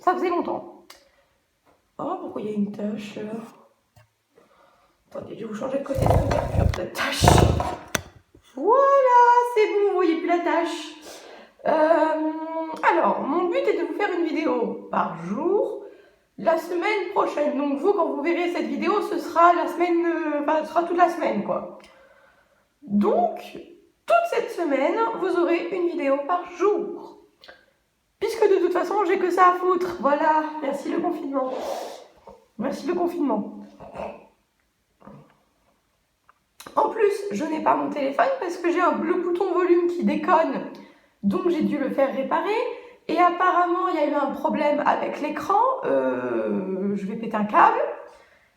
Ça faisait longtemps. Oh, pourquoi il y a une tache là? Attendez, je vais vous changer de côté de couverture de la tache. Voilà, c'est bon, vous voyez plus la tache. Alors, mon but est de vous faire une vidéo par jour la semaine prochaine. Donc vous, quand vous verrez cette vidéo, ce sera la semaine, ce sera toute la semaine, quoi. Donc, toute cette semaine, vous aurez une vidéo par jour. Puisque de toute façon, j'ai que ça à foutre. Voilà, merci le confinement. Merci le confinement. En plus, je n'ai pas mon téléphone parce que j'ai le bouton volume qui déconne. Donc j'ai dû le faire réparer. Et apparemment, il y a eu un problème avec l'écran. Je vais péter un câble.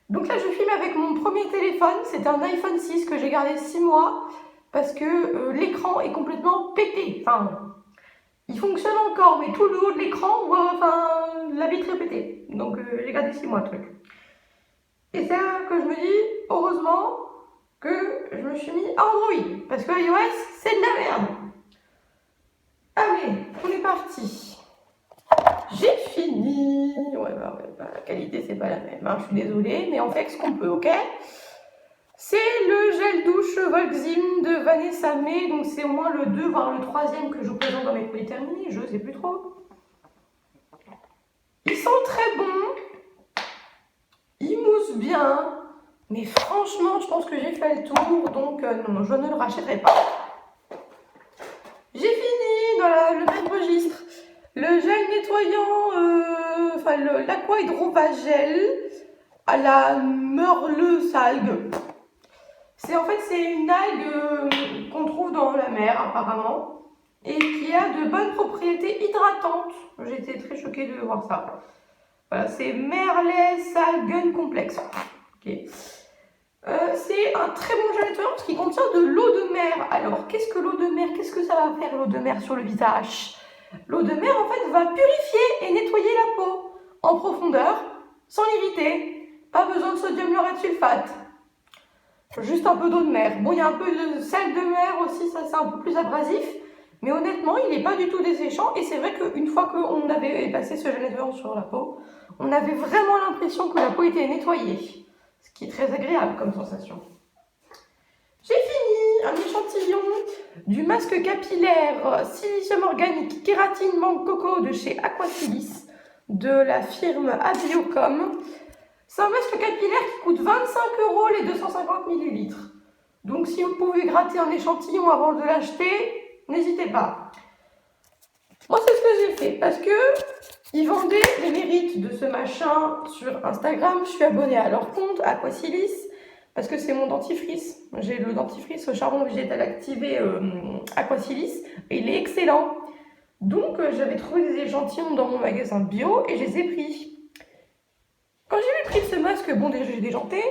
Donc là, je filme avec mon premier téléphone. C'est un iPhone 6 que j'ai gardé 6 mois. Parce que l'écran est complètement pété. Enfin, il fonctionne encore, mais tout le haut de l'écran, la vitre est pétée. Donc j'ai gardé 6 mois le truc. Et c'est là que je me dis, heureusement que je me suis mis à Android. Parce que iOS, c'est de la merde. Allez, on est parti. J'ai fini. Ouais, la qualité, c'est pas la même. Hein. Je suis désolée, mais on fait ce qu'on peut, ok? C'est le gel douche Volxim de Vanessa May. Donc, c'est au moins le 2, voire le 3e que je vous présente dans mes produits terminés. Je sais plus trop. Ils sont très bons. Ils moussent bien. Mais franchement, je pense que j'ai fait le tour. Donc, non, je ne le rachèterai pas. J'ai fini dans le même registre. Le gel nettoyant, l'Aqua Hydrova Gel à la merleuse algue. C'est une algue qu'on trouve dans la mer apparemment et qui a de bonnes propriétés hydratantes. J'ai été très choquée de voir ça. Voilà, c'est Merleuse Algen Complexe. Okay. C'est un très bon gel nettoyant parce qu'il contient de l'eau de mer. Alors, qu'est-ce que l'eau de mer? Qu'est-ce que ça va faire l'eau de mer sur le visage? L'eau de mer, en fait, va purifier et nettoyer la peau en profondeur, sans l'irriter. Pas besoin de sodium laureth sulfate. Juste un peu d'eau de mer. Bon, il y a un peu de sel de mer aussi, ça c'est un peu plus abrasif. Mais honnêtement, il n'est pas du tout desséchant. Et c'est vrai qu'une fois qu'on avait passé ce gel nettoyant sur la peau, on avait vraiment l'impression que la peau était nettoyée. Ce qui est très agréable comme sensation. J'ai fini un échantillon du masque capillaire silicium organique kératine mangue coco de chez Aquasilis de la firme Abiocom. C'est un masque capillaire qui coûte 25 € les 250 ml. Donc si vous pouvez gratter un échantillon avant de l'acheter, n'hésitez pas. Moi c'est ce que j'ai fait parce que ils vendaient les mérites de ce machin sur Instagram. Je suis abonnée à leur compte Aquasilis. Parce que c'est mon dentifrice. J'ai le dentifrice au charbon végétal activé Aquasilis et il est excellent. Donc j'avais trouvé des échantillons dans mon magasin bio et je les ai pris. Quand j'ai vu le prix de ce masque, bon déjà j'ai déjanté,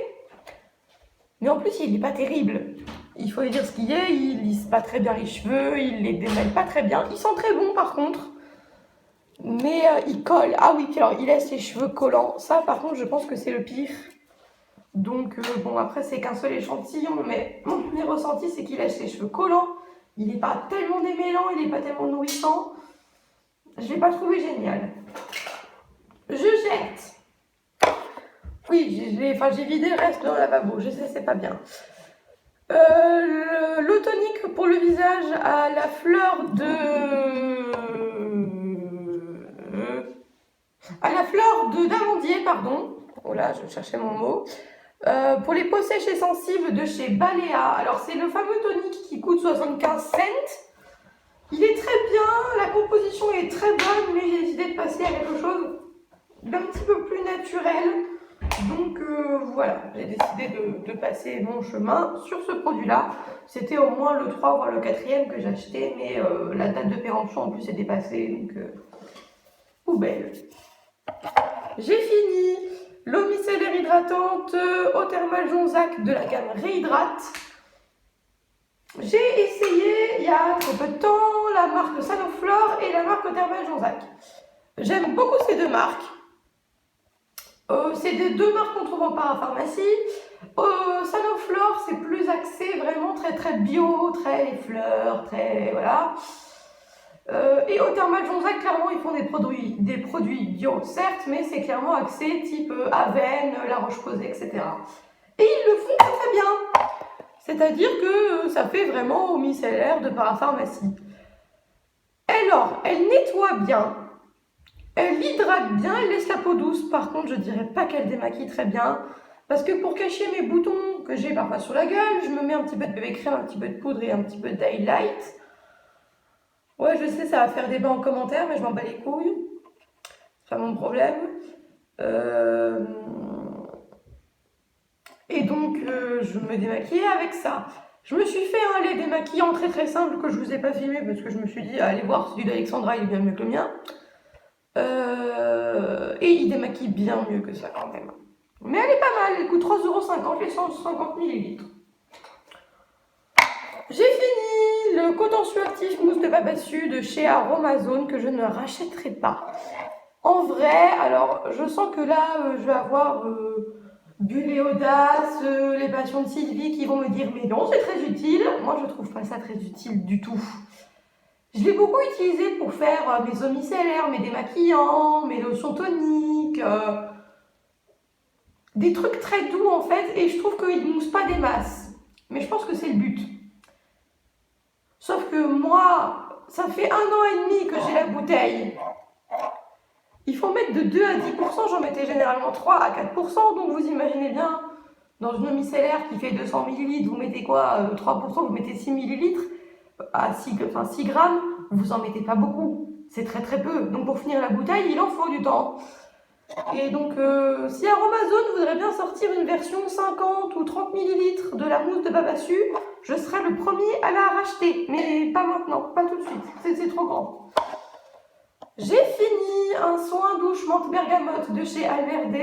mais en plus il n'est pas terrible. Il faut dire ce qu'il y a, il lisse pas très bien les cheveux, il les démêle pas très bien. Ils sont très bons par contre, mais il colle. Ah oui, puis alors il laisse les cheveux collants. Ça par contre je pense que c'est le pire. Donc bon après c'est qu'un seul échantillon, mais mon premier ressenti c'est qu'il laisse les cheveux collants. Il n'est pas tellement démêlant, il n'est pas tellement nourrissant. Je l'ai pas trouvé génial. Je jette. Oui, j'ai vidé le reste dans le lavabo, je sais c'est pas bien. L'eau tonique pour le visage à la fleur d'amandier, pardon. Oh là, je cherchais mon mot. Pour les peaux sèches et sensibles de chez Balea. Alors c'est le fameux tonique qui coûte 75 cents. Il est très bien, la composition est très bonne, mais j'ai décidé de passer à quelque chose d'un petit peu plus naturel. Donc voilà, j'ai décidé de passer mon chemin sur ce produit-là. C'était au moins le 3 voire le 4e que j'achetais, mais la date de péremption en plus est dépassée, donc poubelle. J'ai fini l'eau micellaire hydratante eau thermale Jonzac de la gamme Réhydrate. J'ai essayé il y a très peu de temps la marque Sanoflore et la marque thermale Jonzac. J'aime beaucoup ces deux marques. C'est des deux marques qu'on trouve en parapharmacie. Sanoflore, c'est plus axé vraiment très très bio, très fleurs, très voilà. Et au Thermal Jonzac, clairement, ils font des produits bio, certes, mais c'est clairement axé type Aven, La Roche-Posay, etc. Et ils le font très très bien. C'est-à-dire que ça fait vraiment au micellaire de parapharmacie. Alors, elle nettoie bien, elle hydrate bien, elle laisse la peau douce. Par contre, je dirais pas qu'elle démaquille très bien. Parce que pour cacher mes boutons que j'ai parfois sur la gueule, je me mets un petit peu de bébé crème, un petit peu de poudre et un petit peu de daylight. Ouais, je sais, ça va faire débat en commentaire, mais je m'en bats les couilles. C'est pas mon problème. Et donc, je me démaquillais avec ça. Je me suis fait un lait démaquillant très très simple que je vous ai pas filmé parce que je me suis dit, allez voir, celui d'Alexandra, il est bien mieux que le mien. Et il démaquille bien mieux que ça quand même. Mais elle est pas mal, elle coûte 3,50 €, les 150 ml. J'ai fini le contentieux actif mousse de Babassu de chez Aromazone que je ne rachèterai pas. En vrai, alors je sens que là, je vais avoir Bulle et Audace, les passions de Sylvie qui vont me dire mais non, c'est très utile. Moi, je trouve pas ça très utile du tout. Je l'ai beaucoup utilisé pour faire mes eaux micellaires, mes démaquillants, mes lotions toniques, des trucs très doux en fait, et je trouve qu'ils ne moussent pas des masses. Mais je pense que c'est le but. Sauf que moi, ça fait 1 an et demi que j'ai la bouteille. Il faut mettre de 2 à 10%, j'en mettais généralement 3 à 4%, donc vous imaginez bien, dans une eau micellaire qui fait 200 ml, vous mettez quoi 3%, vous mettez 6 ml à 6 grammes, vous en mettez pas beaucoup, c'est très très peu. Donc pour finir la bouteille, il en faut du temps. Et donc si Aromazone voudrait bien sortir une version 50 ou 30 ml de la mousse de Babassu, je serais le premier à la racheter, mais pas maintenant, pas tout de suite, c'est trop grand. J'ai fini un soin douche menthe bergamote de chez Alverde.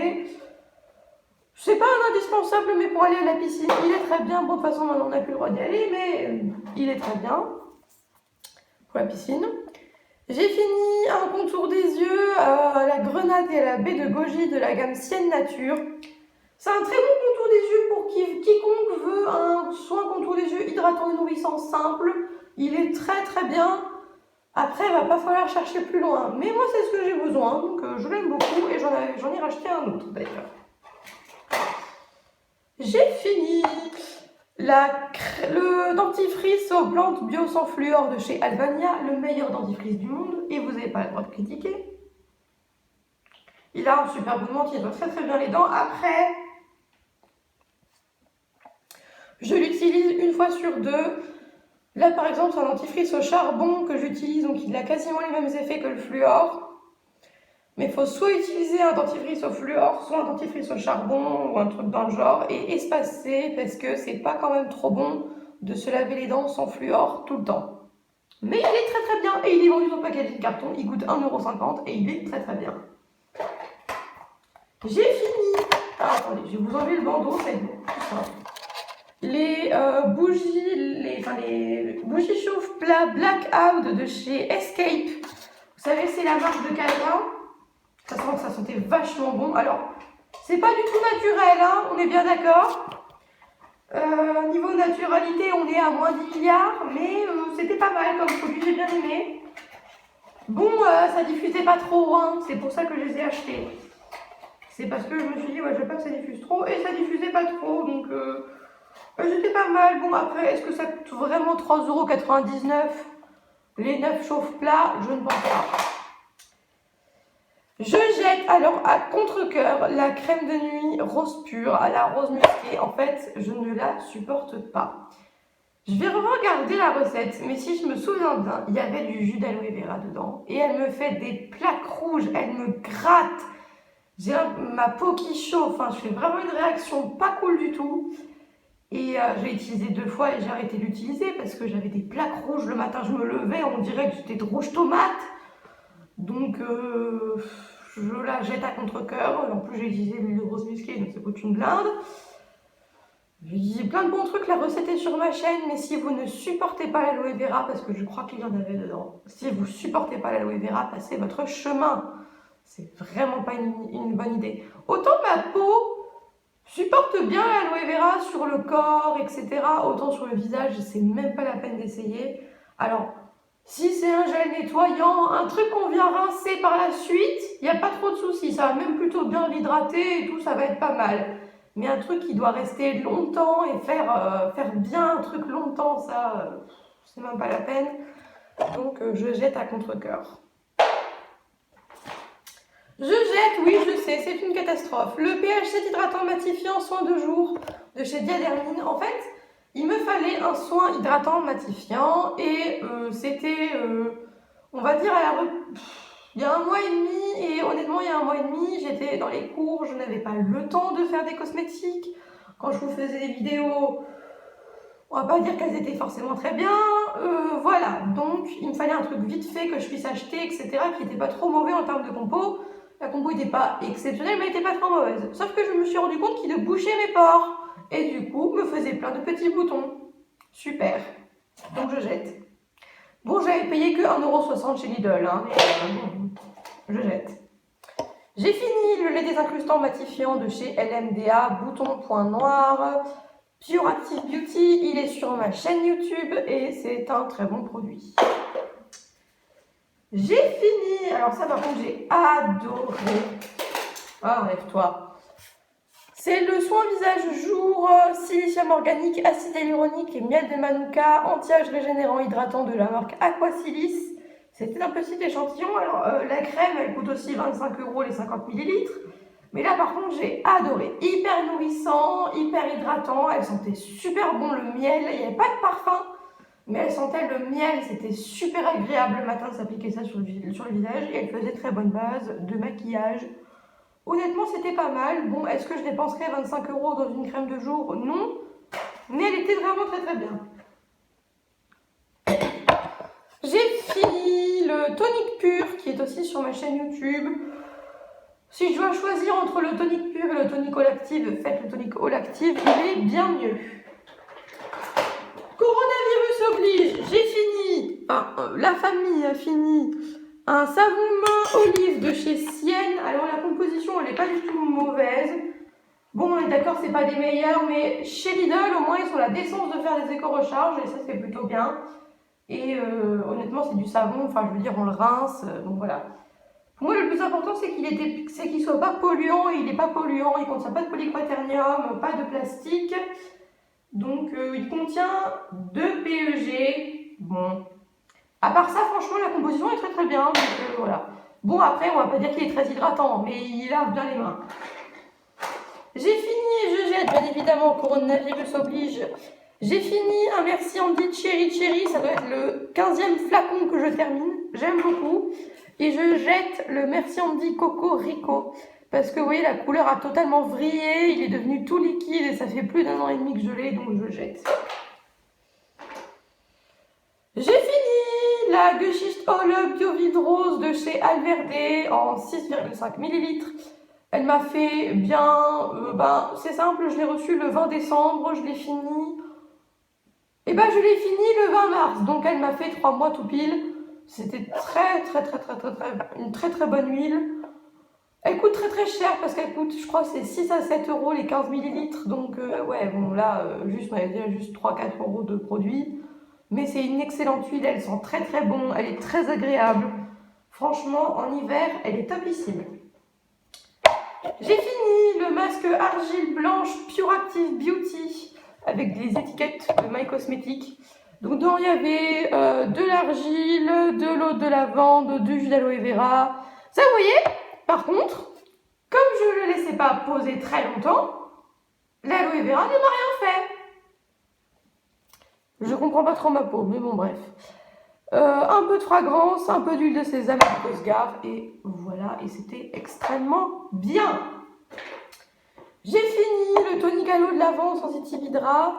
C'est pas un indispensable, mais pour aller à la piscine, il est très bien. Bon, de toute façon, maintenant, on n'a plus le droit d'y aller, mais il est très bien pour la piscine. J'ai fini un contour des yeux à la grenade et à la baie de goji de la gamme Sienne Nature. C'est un très bon contour des yeux pour quiconque veut un soin contour des yeux hydratant et nourrissant simple. Il est très très bien. Après, il va pas falloir chercher plus loin. Mais moi, c'est ce que j'ai besoin, donc je l'aime beaucoup et j'en ai racheté un autre d'ailleurs. J'ai fini le dentifrice aux plantes bio sans fluor de chez Albania, le meilleur dentifrice du monde, et vous n'avez pas le droit de critiquer. Il a un super bon menthe, il nettoie très très bien les dents. Après, je l'utilise une fois sur deux. Là par exemple, c'est un dentifrice au charbon que j'utilise, donc il a quasiment les mêmes effets que le fluor. Mais il faut soit utiliser un dentifrice au fluor, soit un dentifrice au charbon ou un truc dans le genre, et espacer parce que c'est pas quand même trop bon de se laver les dents sans fluor tout le temps. Mais il est très très bien et il est vendu dans le paquet de carton, il coûte 1,50 € et il est très très bien. J'ai fini. Ah, attendez, je vais vous enlever le bandeau, c'est tout simple. Les bougies chauffe-plat Blackout de chez Escape. Vous savez, c'est la marque de Calvin. Ça sent que ça sentait vachement bon. Alors, c'est pas du tout naturel, hein, on est bien d'accord. Niveau naturalité, on est à moins 10 milliards, mais c'était pas mal comme produit, j'ai bien aimé. Bon, ça diffusait pas trop, hein, c'est pour ça que je les ai achetés. C'est parce que je me suis dit, ouais, je veux pas que ça diffuse trop, et ça diffusait pas trop, donc c'était pas mal. Bon, après, est-ce que ça coûte vraiment 3,99 € les 9 chauffe-plats? Je ne pense pas. Je jette alors à contre-cœur la crème de nuit rose pure à la rose musquée. En fait, je ne la supporte pas. Je vais regarder la recette, mais si je me souviens bien, il y avait du jus d'aloe vera dedans. Et elle me fait des plaques rouges, elle me gratte. J'ai ma peau qui chauffe, enfin, je fais vraiment une réaction pas cool du tout. Et j'ai utilisé 2 fois et j'ai arrêté d'utiliser parce que j'avais des plaques rouges. Le matin, je me levais, on dirait que j'étais de rouge tomate. Donc, je la jette à contre-cœur. En plus, j'ai utilisé l'huile de rose musquée, donc ça coûte une blinde. J'ai dit plein de bons trucs, la recette est sur ma chaîne, mais si vous ne supportez pas l'aloe vera, parce que je crois qu'il y en avait dedans, si vous ne supportez pas l'aloe vera, passez votre chemin. C'est vraiment pas une bonne idée. Autant ma peau supporte bien l'aloe vera sur le corps, etc. Autant sur le visage, c'est même pas la peine d'essayer. Alors, Si c'est un gel nettoyant, un truc qu'on vient rincer par la suite, il n'y a pas trop de soucis. Ça va même plutôt bien l'hydrater et tout, ça va être pas mal. Mais un truc qui doit rester longtemps et faire bien un truc longtemps, ça, c'est même pas la peine. Donc je jette à contre-cœur. Je jette, oui, je sais, c'est une catastrophe. Le PH7 hydratant matifiant soin de jour de chez Diadermine. En fait, il me fallait un soin hydratant matifiant et c'était, on va dire, il y a 1 mois et demi. Et honnêtement, il y a 1 mois et demi, j'étais dans les cours, je n'avais pas le temps de faire des cosmétiques. Quand je vous faisais des vidéos, on va pas dire qu'elles étaient forcément très bien. Voilà, donc il me fallait un truc vite fait que je puisse acheter, etc., qui n'était pas trop mauvais en termes de compo. La compo n'était pas exceptionnelle, mais elle n'était pas trop mauvaise. Sauf que je me suis rendu compte qu'il bouchait mes pores. Et du coup, me faisait plein de petits boutons. Super. Donc je jette. Bon, j'avais payé que 1,60 € chez Lidl, hein, mais je jette. J'ai fini le lait désincrustant matifiant de chez LMDA, bouton point noir. Pure Active Beauty, il est sur ma chaîne YouTube et c'est un très bon produit. J'ai fini. Alors ça, par contre, j'ai adoré. Ah, enlève-toi. C'est le soin visage jour silicium organique, acide hyaluronique et miel de manuka, anti-âge régénérant hydratant de la marque Aquasilis. C'était un petit échantillon. Alors la crème, elle coûte aussi 25 € les 50 ml. Mais là, par contre, j'ai adoré. Hyper nourrissant, hyper hydratant. Elle sentait super bon le miel. Il n'y avait pas de parfum. Mais elle sentait le miel, c'était super agréable le matin de s'appliquer ça sur le visage et elle faisait très bonne base de maquillage. Honnêtement, c'était pas mal. Bon, est-ce que je dépenserais 25 € dans une crème de jour? Non. Mais elle était vraiment très très bien. J'ai fini le tonique pur qui est aussi sur ma chaîne YouTube. Si je dois choisir entre le tonique pur et le tonique Olactive, faites le tonique Olactive, il est bien mieux. Coronavirus oblige, j'ai fini, enfin la famille a fini un savon main olive de chez Sienne. Alors la composition elle n'est pas du tout mauvaise. Bon, on est d'accord, c'est pas des meilleurs, mais chez Lidl au moins ils ont la décence de faire des éco-recharges et ça c'est plutôt bien. Et honnêtement c'est du savon, enfin je veux dire on le rince, donc voilà. Pour moi le plus important c'est qu'il soit pas polluant, et il n'est pas polluant, il contient pas de polyquaternium, pas de plastique. Donc il contient 2 PEG. Bon. À part ça, franchement, la composition est très très bien. Donc voilà. Bon, après, on va pas dire qu'il est très hydratant, mais il lave bien les mains. J'ai fini et je jette, bien évidemment, coronavirus oblige. J'ai fini un Merci Andy Cherry Cherry. Ça doit être le 15e flacon que je termine. J'aime beaucoup. Et je jette le Merci Andy Coco Rico. Parce que vous voyez, la couleur a totalement vrillé, il est devenu tout liquide et ça fait plus d'1 an et demi que je l'ai, donc je jette. J'ai fini la Gushist All Up Bio Vide Rose de chez Alverde en 6,5 ml. Elle m'a fait bien, c'est simple, je l'ai reçue le 20 décembre, je l'ai fini. Et je l'ai fini le 20 mars, donc elle m'a fait 3 mois tout pile. C'était une très très bonne huile. Elle coûte très très cher parce qu'elle coûte, je crois, c'est 6 à 7 € les 15 ml. Donc, ouais, bon, là, juste 3-4 € de produit. Mais c'est une excellente huile, elle sent très très bon, elle est très agréable. Franchement, en hiver, elle est topissime. J'ai fini le masque argile blanche Pure Active Beauty avec les étiquettes de My Cosmetics. Donc, dedans, il y avait de l'argile, de l'eau de lavande, du jus d'aloe vera. Ça, vous voyez? Par contre, comme je ne le laissais pas poser très longtemps, l'aloe vera ne m'a rien fait. Je comprends pas trop ma peau, mais bon, bref. Un peu de fragrance, un peu d'huile de sésame et de Cosgar, et voilà, et c'était extrêmement bien. J'ai fini le tonic à l'eau de lavande Sensitive Hydra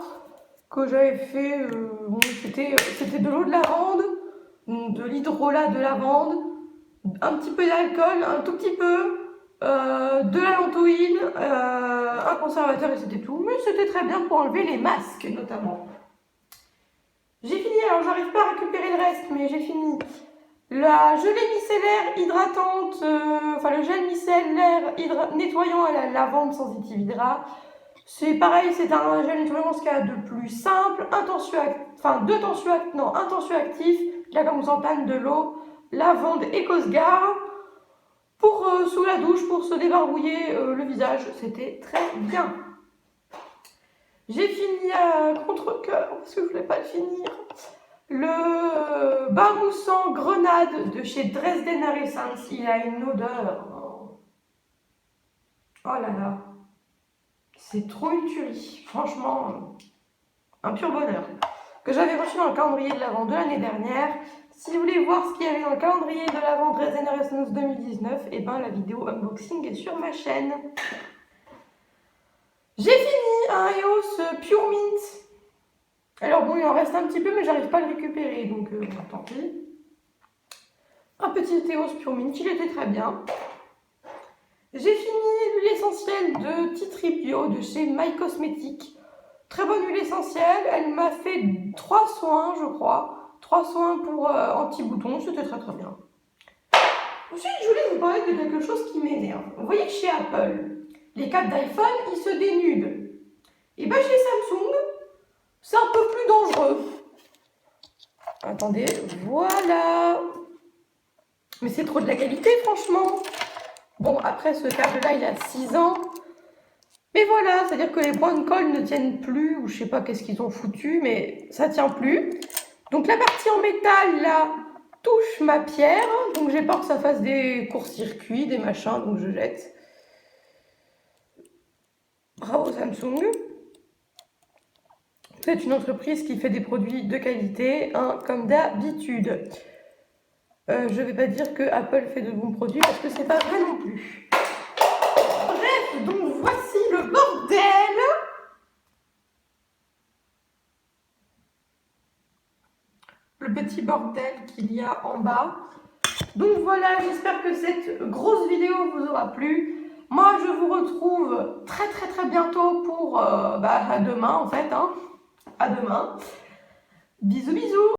que j'avais fait, c'était de l'eau de lavande, de l'hydrolat de lavande, un petit peu d'alcool, un tout petit peu, de la lantoïne, un conservateur et c'était tout. Mais c'était très bien pour enlever les masques notamment. J'ai fini, alors j'arrive pas à récupérer le reste, mais j'ai fini. La gelée micellaire hydratante, le gel micellaire nettoyant à la lavande Sensitive Hydra. C'est pareil, c'est un gel nettoyant ce qu'il y a de plus simple, un tensioactif, la gamme de l'eau, lavande et cosgar pour sous la douche pour se débarbouiller le visage. C'était très bien. J'ai fini à contre-cœur parce que je voulais pas le finir. Le bain moussant grenade de chez Dresden Essence. Il a une odeur. Oh là là. C'est trop une tuerie. Franchement, un pur bonheur. Que j'avais reçu dans le calendrier de l'Avent de l'année dernière. Si vous voulez voir ce qu'il y avait dans le calendrier de l'Avent Dresden Essence 2019, et ben la vidéo unboxing est sur ma chaîne. J'ai fini un EOS Pure Mint. Alors bon, il en reste un petit peu, mais j'arrive pas à le récupérer, donc tant pis. Un petit EOS Pure Mint, il était très bien. J'ai fini l'huile essentielle de Tea Tree Bio de chez My Cosmetics. Très bonne huile essentielle, elle m'a fait 3 soins, je crois. 3 soins pour anti-boutons, c'était très très bien. Ensuite, je voulais vous parler de quelque chose qui m'énerve. Vous voyez que chez Apple, les câbles d'iPhone, ils se dénudent. Et bien chez Samsung, c'est un peu plus dangereux. Attendez, voilà. Mais c'est trop de la qualité, franchement. Bon, après, ce câble-là, il a 6 ans. Mais voilà, c'est-à-dire que les points de colle ne tiennent plus, ou je sais pas qu'est-ce qu'ils ont foutu, mais ça tient plus. Donc la partie en métal, là, touche ma pierre. Donc j'ai peur que ça fasse des courts-circuits, des machins, donc je jette. Bravo Samsung. C'est une entreprise qui fait des produits de qualité, hein, comme d'habitude. Je vais pas dire que Apple fait de bons produits parce que c'est pas vrai non plus. Bref, donc voici le bordel. Le petit bordel qu'il y a en bas. Donc voilà, j'espère que cette grosse vidéo vous aura plu. Moi, je vous retrouve très bientôt pour à demain en fait. Hein. À demain. Bisous bisous.